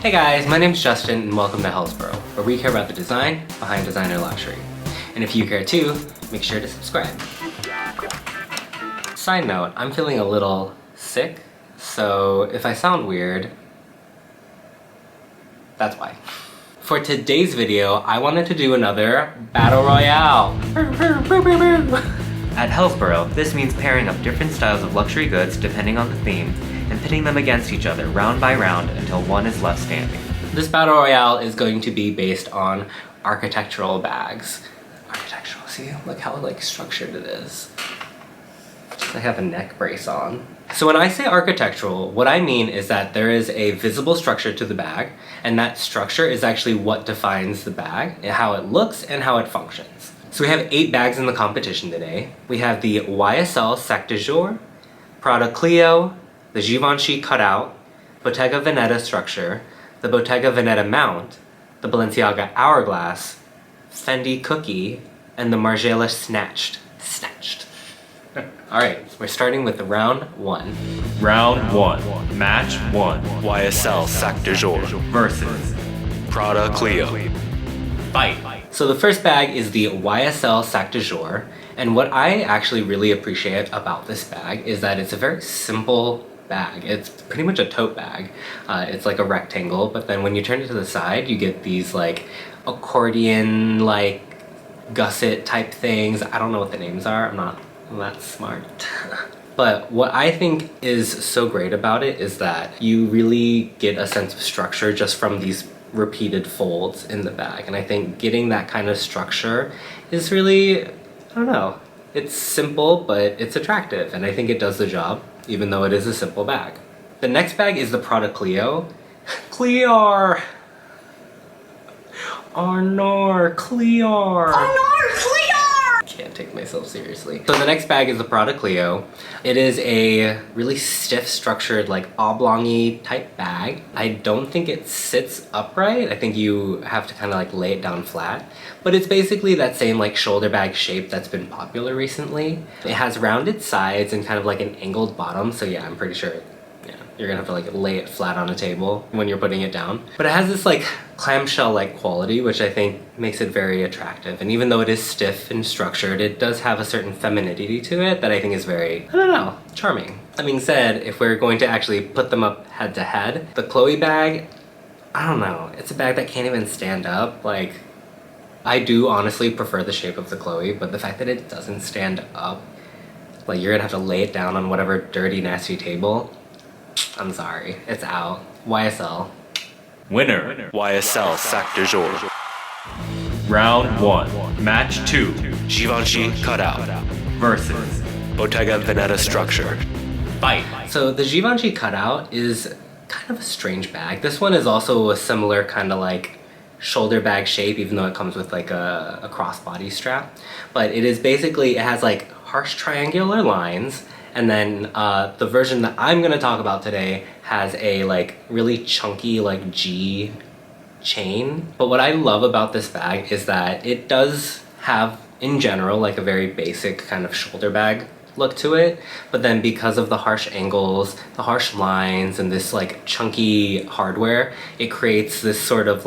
Hey guys, my name's Justin and welcome to Hellsborough, where we care about the design behind designer luxury. And if you care too, make sure to subscribe. Side note, I'm feeling a little sick, so if I sound weird, that's why. For today's video, I wanted to do another Battle Royale. At Hellsborough, this means pairing up different styles of luxury goods depending on the theme, and pitting them against each other round by round until one is left standing. This Battle Royale is going to be based on architectural bags. Architectural, see? Look how structured it is. I have a neck brace on. So when I say architectural, what I mean is that there is a visible structure to the bag, and that structure is actually what defines the bag, and how it looks and how it functions. So we have 8 bags in the competition today. We have the YSL Sac De Jour, Prada Cleo, the Givenchy Cut Out, Bottega Veneta Structure, the Bottega Veneta Mount, the Balenciaga Hourglass, Fendi Cookie, and the Margiela Snatched. Alright, we're starting with round 1. Round 1. Match 1. YSL Sac De Jour Versus Prada Cleo. Fight! So the first bag is the YSL Sac De Jour, and what I actually really appreciate about this bag is that it's a very simple bag. It's pretty much a tote bag. It's like a rectangle, but then when you turn it to the side, you get these accordion, gusset type things. I don't know what the names are. I'm not that smart. But what I think is so great about it is that you really get a sense of structure just from these repeated folds in the bag. And I think getting that kind of structure is really, I don't know, it's simple, but it's attractive. And I think it does the job, even though it is a simple bag. The next bag is the Prada Cleo. Clear! Arnor, Clear! Arnor, Clear! Can't take myself seriously. So the next bag is the Prada Cleo. It is a really stiff structured oblong-y type bag. I don't think it sits upright. I think you have to kind of lay it down flat. But it's basically that same shoulder bag shape that's been popular recently. It has rounded sides and kind of an angled bottom. So yeah, I'm pretty sure you're gonna have to lay it flat on a table when you're putting it down. But it has this clamshell-like quality, which I think makes it very attractive. And even though it is stiff and structured, it does have a certain femininity to it that I think is very, I don't know, charming. That being said, if we're going to actually put them up head to head, the Chloe bag, I don't know, it's a bag that can't even stand up. I do honestly prefer the shape of the Chloe, but the fact that it doesn't stand up, you're gonna have to lay it down on whatever dirty, nasty table. I'm sorry, it's out. YSL. Winner. YSL Sac De Jour. Round 1. Match 2. Givenchy Cut Out Versus Bottega Veneta Structure. Fight! So the Givenchy Cut Out is kind of a strange bag. This one is also a similar kind of shoulder bag shape, even though it comes with a crossbody strap. But it is basically, it has harsh triangular lines. And then the version that I'm gonna talk about today has a really chunky G chain. But what I love about this bag is that it does have, in general, a very basic kind of shoulder bag look to it. But then because of the harsh angles, the harsh lines, and this chunky hardware, it creates this sort of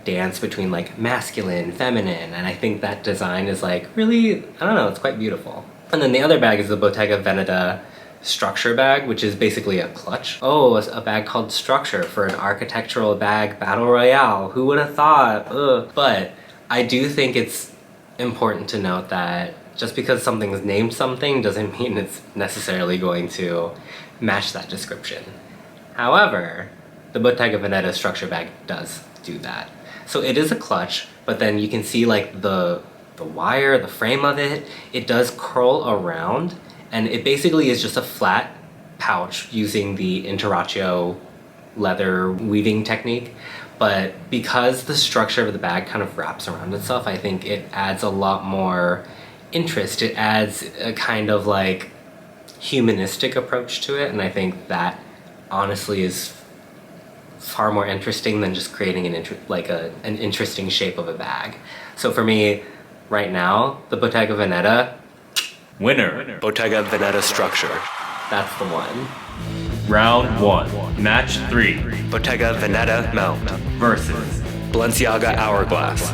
dance between masculine, feminine. And I think that design is really, I don't know, it's quite beautiful. And then the other bag is the Bottega Veneta Structure bag, which is basically a clutch. Oh, a bag called Structure for an architectural bag Battle Royale. Who would have thought? Ugh. But I do think it's important to note that just because something's named something doesn't mean it's necessarily going to match that description. However, the Bottega Veneta Structure bag does do that. So it is a clutch, but then you can see the wire, the frame of it, it does curl around, and it basically is just a flat pouch using the Interaccio leather weaving technique. But because the structure of the bag kind of wraps around itself, I think it adds a lot more interest. It adds a kind of humanistic approach to it, and I think that honestly is far more interesting than just creating an interesting shape of a bag. So for me, right now, the Bottega Veneta. Winner. Bottega Veneta Structure. That's the one. Round 1. Match 3. Bottega Veneta Mount Versus. Balenciaga Hourglass.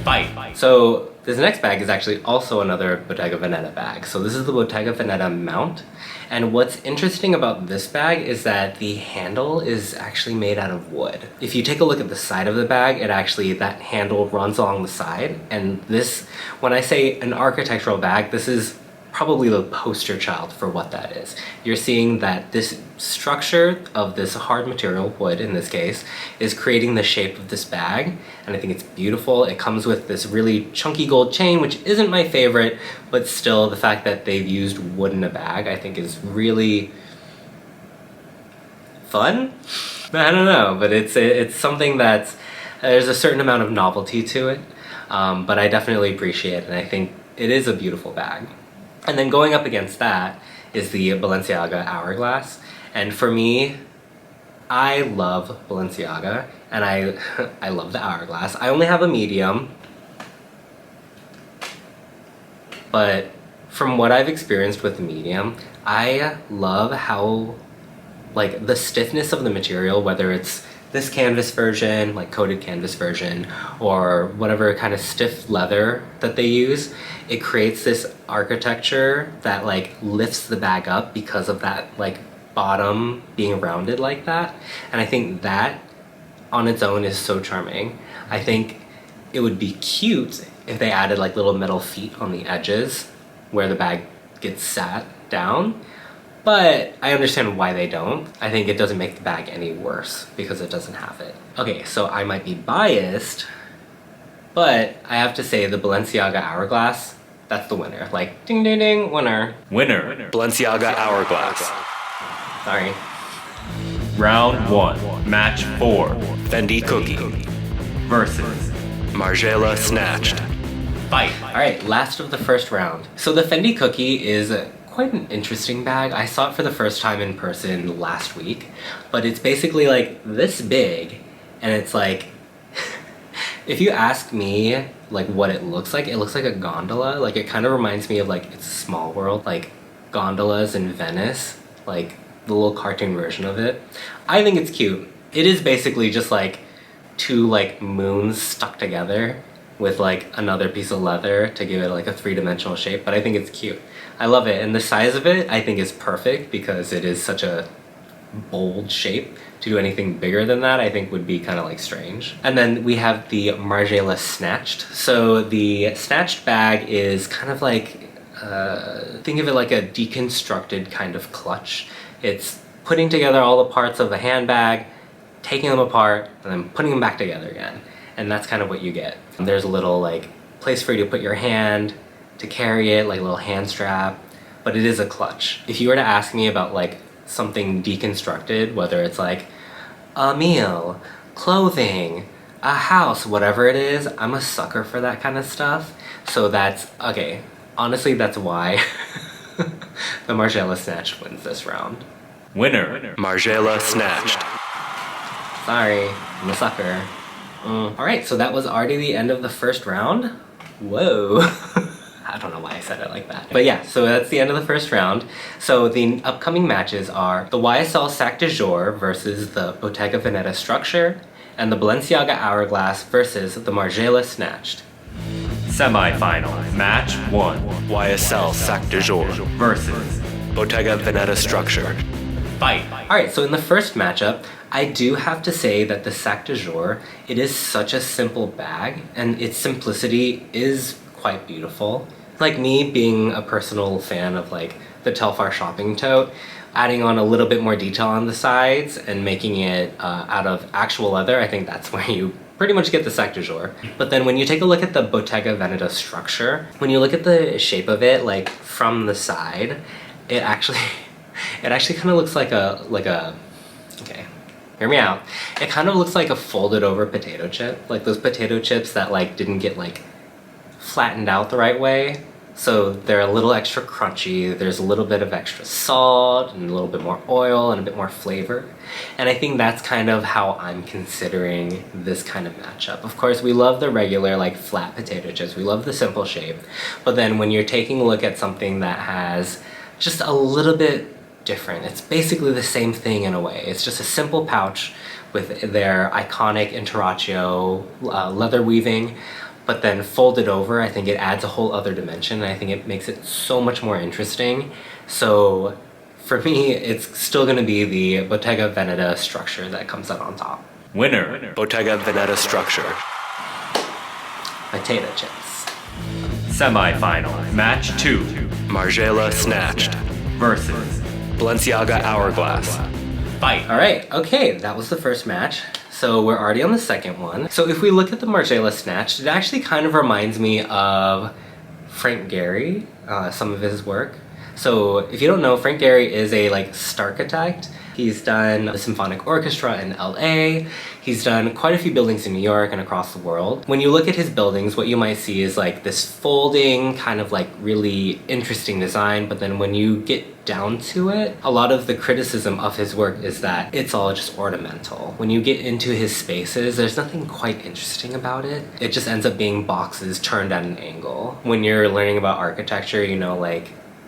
Fight. So this next bag is actually also another Bottega Veneta bag. So this is the Bottega Veneta Mount. And what's interesting about this bag is that the handle is actually made out of wood. If you take a look at the side of the bag, that handle runs along the side. And this, when I say an architectural bag, this is probably the poster child for what that is. You're seeing that this structure of this hard material, wood in this case, is creating the shape of this bag, and I think it's beautiful. It comes with this really chunky gold chain, which isn't my favorite, but still the fact that they've used wood in a bag I think is really fun. I don't know, but it's something that's, there's a certain amount of novelty to it, but I definitely appreciate it, and I think it is a beautiful bag. And then going up against that is the Balenciaga Hourglass. And for me, I love Balenciaga, and I love the Hourglass. I only have a medium, but from what I've experienced with the medium, I love how, like, the stiffness of the material, whether it's this canvas version, like coated canvas version, or whatever kind of stiff leather that they use, it creates this architecture that like lifts the bag up because of that like bottom being rounded like that. And I think that on its own is so charming. I think it would be cute if they added like little metal feet on the edges where the bag gets sat down. But I understand why they don't. I think it doesn't make the bag any worse because it doesn't have it. Okay, so I might be biased, but I have to say the Balenciaga Hourglass, that's the winner. Like, ding ding ding, winner. Winner. Balenciaga Hourglass. Sorry. Round 1. Match 4. Fendi Cookie. Versus. Margiela Snatched. Fight. Alright, last of the first round. So the Fendi Cookie is quite an interesting bag. I saw it for the first time in person last week, but it's basically like this big, and it's like, if you ask me like what it looks like a gondola. Like, it kind of reminds me of like It's a Small World, like gondolas in Venice, like the little cartoon version of it. I think it's cute. It is basically just like two like moons stuck together with like another piece of leather to give it like a three-dimensional shape, but I think it's cute. I love it, and the size of it I think is perfect because it is such a bold shape. To do anything bigger than that I think would be kind of like strange. And then we have the Margiela Snatched. So the Snatched bag is kind of like, think of it like a deconstructed kind of clutch. It's putting together all the parts of a handbag, taking them apart, and then putting them back together again. And that's kind of what you get. There's a little like place for you to put your hand to carry it, like a little hand strap, but it is a clutch. If you were to ask me about like something deconstructed, whether it's like a meal, clothing, a house, whatever it is, I'm a sucker for that kind of stuff. So that's, okay, honestly that's why the Margiela Snatched wins this round. Winner. Margiela Snatched. Sorry, I'm a sucker. Alright, so that was already the end of the first round. Whoa. I don't know why I said it like that. But yeah, so that's the end of the first round. So the upcoming matches are the YSL Sac De Jour versus the Bottega Veneta Structure, and the Balenciaga Hourglass versus the Margiela Snatched. Semi-finals. Match 1. YSL Sac De Jour. Versus. Bottega Veneta Structure. Fight. Alright, so in the first matchup, I do have to say that the Sac De Jour, it is such a simple bag, and its simplicity is quite beautiful. Like me being a personal fan of like the Telfar shopping tote, adding on a little bit more detail on the sides and making it out of actual leather, I think that's where you pretty much get the Sac De Jour. But then when you take a look at the Bottega Veneta Structure, when you look at the shape of it, like from the side, it actually kind of looks like a, okay, hear me out. It kind of looks like a folded over potato chip, like those potato chips that like didn't get like flattened out the right way. So they're a little extra crunchy, there's a little bit of extra salt and a little bit more oil and a bit more flavor. And I think that's kind of how I'm considering this kind of matchup. Of course, we love the regular like flat potato chips, we love the simple shape. But then when you're taking a look at something that has just a little bit different. It's basically the same thing in a way. It's just a simple pouch with their iconic Interaccio leather weaving, but then folded over. I think it adds a whole other dimension, and I think it makes it so much more interesting. So for me, it's still going to be the Bottega Veneta structure that comes out on top. Winner. Bottega Veneta structure. Potato chips. Semi-final. Match 2. Margiela Snatched. Versus. Balenciaga Hourglass. Fight. All right, okay, that was the first match. So we're already on the second one. So if we look at the Margiela Snatched, it actually kind of reminds me of Frank Gehry, some of his work. So if you don't know, Frank Gehry is a star architect. He's done the Symphonic Orchestra in LA. He's done quite a few buildings in New York and across the world. When you look at his buildings, what you might see is this folding, kind of really interesting design, but then when you get down to it, a lot of the criticism of his work is that it's all just ornamental. When you get into his spaces, there's nothing quite interesting about it. It just ends up being boxes turned at an angle. When you're learning about architecture, you know,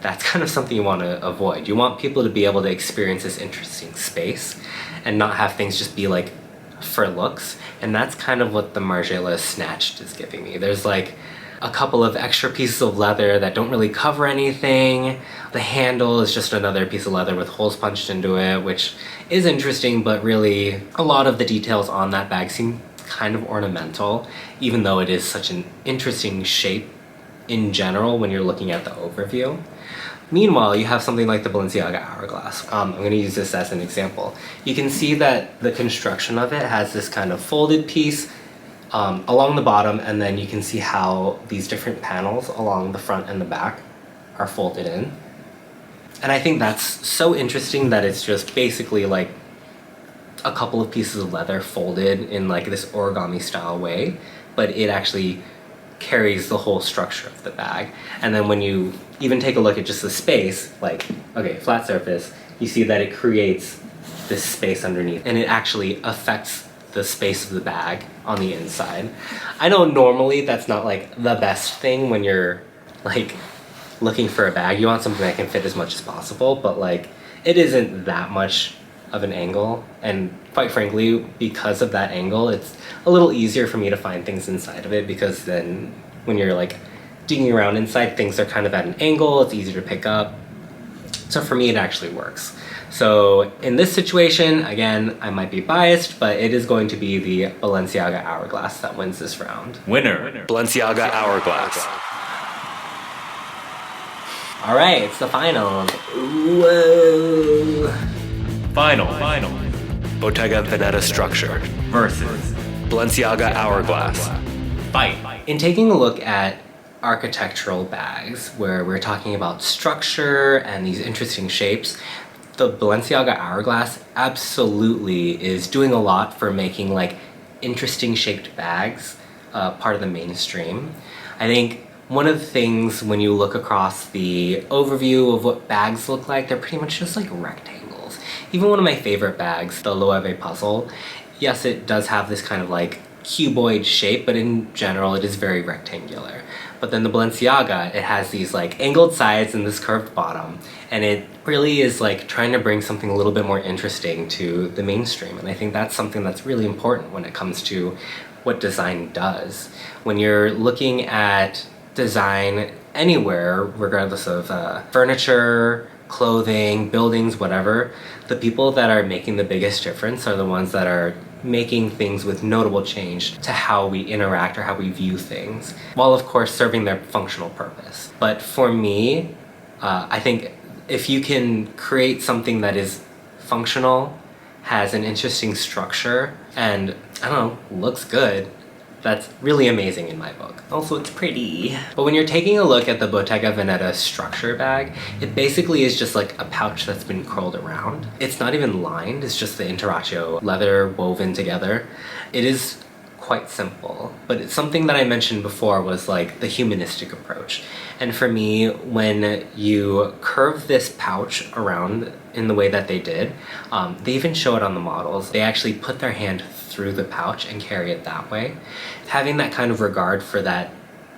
that's kind of something you want to avoid. You want people to be able to experience this interesting space and not have things just be for looks. And that's kind of what the Margiela Snatched is giving me. There's a couple of extra pieces of leather that don't really cover anything. The handle is just another piece of leather with holes punched into it, which is interesting, but really a lot of the details on that bag seem kind of ornamental, even though it is such an interesting shape in general when you're looking at the overview. Meanwhile, you have something like the Balenciaga Hourglass. I'm going to use this as an example. You can see that the construction of it has this kind of folded piece along the bottom, and then you can see how these different panels along the front and the back are folded in. And I think that's so interesting that it's just basically a couple of pieces of leather folded in this origami style way, but it actually carries the whole structure of the bag. And then when you even take a look at just the space, okay, flat surface, you see that it creates this space underneath, and it actually affects the space of the bag on the inside. I know normally that's not the best thing when you're looking for a bag. You want something that can fit as much as possible, but it isn't that much of an angle, and quite frankly, because of that angle, it's a little easier for me to find things inside of it, because then when you're digging around inside, things are kind of at an angle, it's easier to pick up. So for me, it actually works. So in this situation, again, I might be biased, but it is going to be the Balenciaga Hourglass that wins this round. Winner. Balenciaga Hourglass. All right, it's the finals. Whoa. Final. Bottega Veneta structure. Versus. Balenciaga Hourglass. Fight. In taking a look at architectural bags, where we're talking about structure and these interesting shapes, the Balenciaga Hourglass absolutely is doing a lot for making interesting shaped bags part of the mainstream. I think one of the things when you look across the overview of what bags look like, they're pretty much just rectangles. Even one of my favorite bags, the Loewe Puzzle, yes, it does have this kind of cuboid shape, but in general it is very rectangular. But then the Balenciaga, it has these angled sides and this curved bottom, and it really is trying to bring something a little bit more interesting to the mainstream. And I think that's something that's really important when it comes to what design does. When you're looking at design anywhere, regardless of furniture, clothing, buildings, whatever, the people that are making the biggest difference are the ones that are making things with notable change to how we interact or how we view things, while of course serving their functional purpose. But for me, I think if you can create something that is functional, has an interesting structure, and I don't know, looks good, that's really amazing in my book. Also, it's pretty. But when you're taking a look at the Bottega Veneta structure bag, it basically is just a pouch that's been curled around. It's not even lined, it's just the Interaccio leather woven together. It is quite simple, but it's something that I mentioned before was the humanistic approach. And for me, when you curve this pouch around in the way that they did, they even show it on the models. They actually put their hand through the pouch and carry it that way. Having that kind of regard for that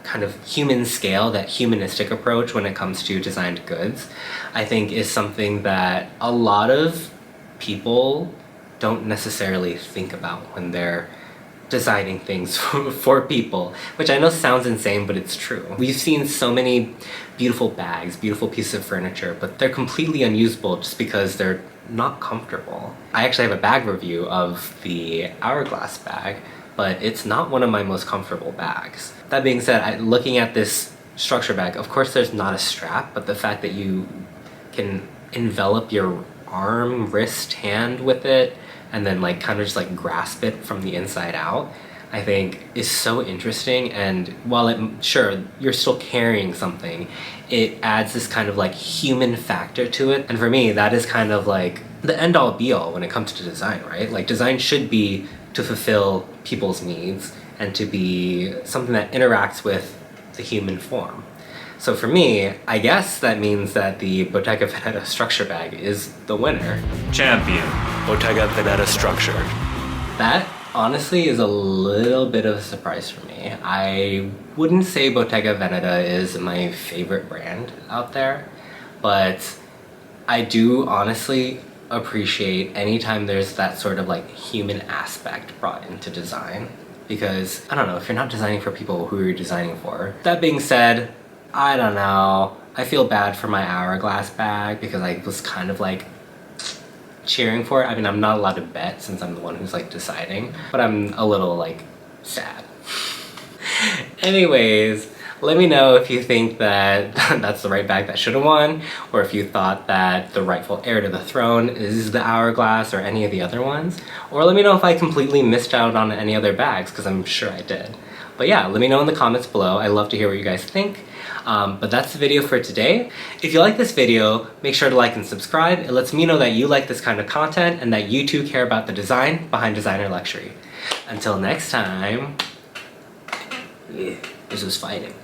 kind of human scale, that humanistic approach when it comes to designed goods, I think is something that a lot of people don't necessarily think about when they're designing things for people, which I know sounds insane, but it's true. We've seen so many beautiful bags, beautiful pieces of furniture, but they're completely unusable just because they're not comfortable. I actually have a bag review of the Hourglass bag, but it's not one of my most comfortable bags. That being said, looking at this structure bag, of course there's not a strap, but the fact that you can envelop your arm, wrist, hand with it, and then like kind of just like grasp it from the inside out, I think is so interesting. And while sure, you're still carrying something, it adds this kind of like human factor to it. And for me, that is kind of like the end all be all when it comes to design, right? Like design should be to fulfill people's needs and to be something that interacts with the human form. So for me, I guess that means that the Bottega Veneta structure bag is the winner. Champion. Bottega Veneta structure. That honestly is a little bit of a surprise for me. I wouldn't say Bottega Veneta is my favorite brand out there, but I do honestly appreciate anytime there's that sort of like human aspect brought into design, because I don't know, if you're not designing for people, who you're designing for. That being said, I don't know, I feel bad for my Hourglass bag because I was kind of like cheering for it. I mean, I'm not allowed to bet since I'm the one who's like deciding, but I'm a little like sad. Anyways, let me know if you think that that's the right bag that should have won, or if you thought that the rightful heir to the throne is the Hourglass or any of the other ones. Or let me know if I completely missed out on any other bags, because I'm sure I did. But yeah, let me know in the comments below. I love to hear what you guys think. But that's the video for today. If you like this video, make sure to like and subscribe. It lets me know that you like this kind of content and that you too care about the design behind designer luxury. Until next time, this was fighting.